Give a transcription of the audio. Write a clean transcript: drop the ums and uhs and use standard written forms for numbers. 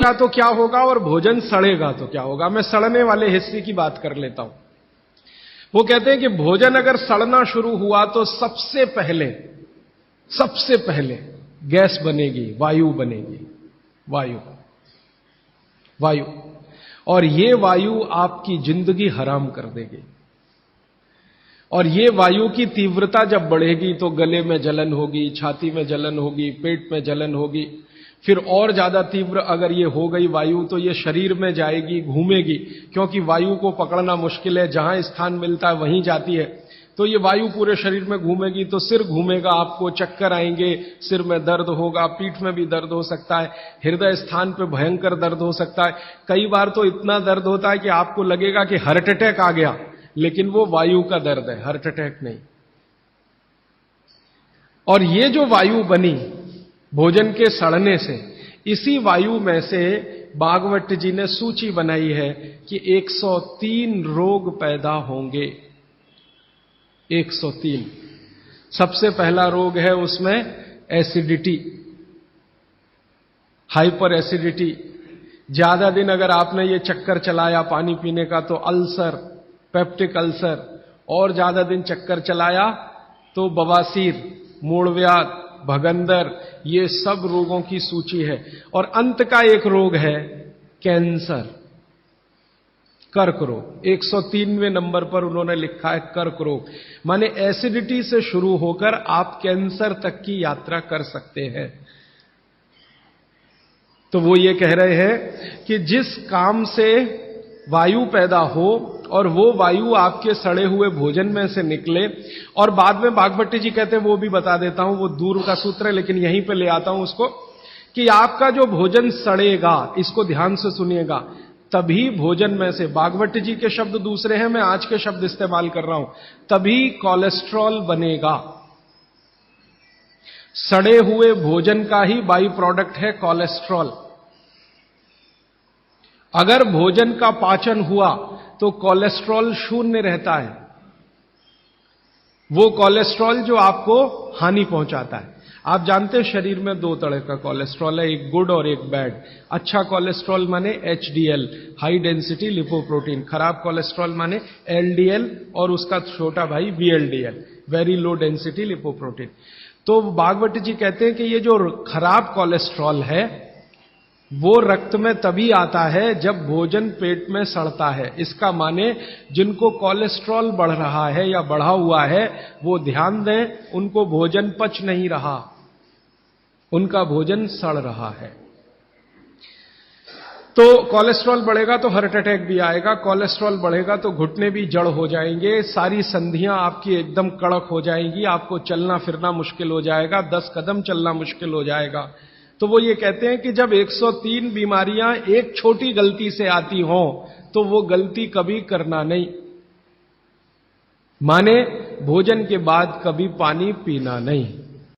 सड़ेगा तो क्या होगा और भोजन सड़ेगा तो क्या होगा। मैं सड़ने वाले हिस्से की बात कर लेता हूं। वो कहते हैं कि भोजन अगर सड़ना शुरू हुआ तो सबसे पहले गैस बनेगी, वायु बनेगी, वायु। और ये वायु आपकी जिंदगी हराम कर देगी। और ये वायु की तीव्रता जब बढ़ेगी तो गले में जलन होगी, छाती में जलन होगी, पेट में जलन होगी। फिर और ज्यादा तीव्र अगर ये हो गई वायु तो ये शरीर में जाएगी, घूमेगी, क्योंकि वायु को पकड़ना मुश्किल है, जहां स्थान मिलता है वहीं जाती है। तो ये वायु पूरे शरीर में घूमेगी तो सिर घूमेगा, आपको चक्कर आएंगे, सिर में दर्द होगा, पीठ में भी दर्द हो सकता है, हृदय स्थान पे भयंकर दर्द हो सकता है। कई बार तो इतना दर्द होता है कि आपको लगेगा कि हार्ट अटैक आ गया, लेकिन वो वायु का दर्द है, हार्ट अटैक नहीं। और ये जो वायु बनी भोजन के सड़ने से, इसी वायु में से भागवत जी ने सूची बनाई है कि 103 रोग पैदा होंगे। 103। सबसे पहला रोग है उसमें एसिडिटी, हाइपर एसिडिटी। ज्यादा दिन अगर आपने ये चक्कर चलाया पानी पीने का तो अल्सर, पेप्टिक अल्सर, और ज्यादा दिन चक्कर चलाया तो बवासीर, मूढ़व्याध, भगंदर, ये सब रोगों की सूची है। और अंत का एक रोग है कैंसर, कर्क रोग। 103वें नंबर पर उन्होंने लिखा है कर्क रोग। माने एसिडिटी से शुरू होकर आप कैंसर तक की यात्रा कर सकते हैं। तो वो ये कह रहे हैं कि जिस काम से वायु पैदा हो और वो वायु आपके सड़े हुए भोजन में से निकले, और बाद में भागवत जी कहते हैं, वो भी बता देता हूं, वो दूर का सूत्र है लेकिन यहीं पे ले आता हूं उसको, कि आपका जो भोजन सड़ेगा, इसको ध्यान से सुनिएगा, तभी भोजन में से, भागवत जी के शब्द दूसरे हैं, मैं आज के शब्द इस्तेमाल कर रहा हूं, तभी कोलेस्ट्रॉल बनेगा। सड़े हुए भोजन का ही बाई प्रोडक्ट है कोलेस्ट्रॉल। अगर भोजन का पाचन हुआ तो कोलेस्ट्रॉल शून्य रहता है, वो कोलेस्ट्रॉल जो आपको हानि पहुंचाता है। आप जानते हैं शरीर में दो तरह का कोलेस्ट्रॉल है, एक गुड और एक बैड। अच्छा कोलेस्ट्रॉल माने एचडीएल, हाई डेंसिटी लिपोप्रोटीन। खराब कोलेस्ट्रॉल माने एलडीएल और उसका छोटा भाई VLDL, very low density lipoprotein. तो भागवत जी कहते हैं कि ये जो खराब कोलेस्ट्रॉल है वो रक्त में तभी आता है जब भोजन पेट में सड़ता है। इसका माने जिनको कोलेस्ट्रॉल बढ़ रहा है या बढ़ा हुआ है वो ध्यान दें, उनको भोजन पच नहीं रहा, उनका भोजन सड़ रहा है। तो कोलेस्ट्रॉल बढ़ेगा तो हार्ट अटैक भी आएगा, कोलेस्ट्रॉल बढ़ेगा तो घुटने भी जड़ हो जाएंगे, सारी संधियां आपकी एकदम कड़क हो जाएंगी, आपको चलना फिरना मुश्किल हो जाएगा, 10 कदम चलना मुश्किल हो जाएगा। तो वो ये कहते हैं कि जब 103 बीमारियां एक छोटी गलती से आती हों तो वो गलती कभी करना नहीं। माने भोजन के बाद कभी पानी पीना नहीं।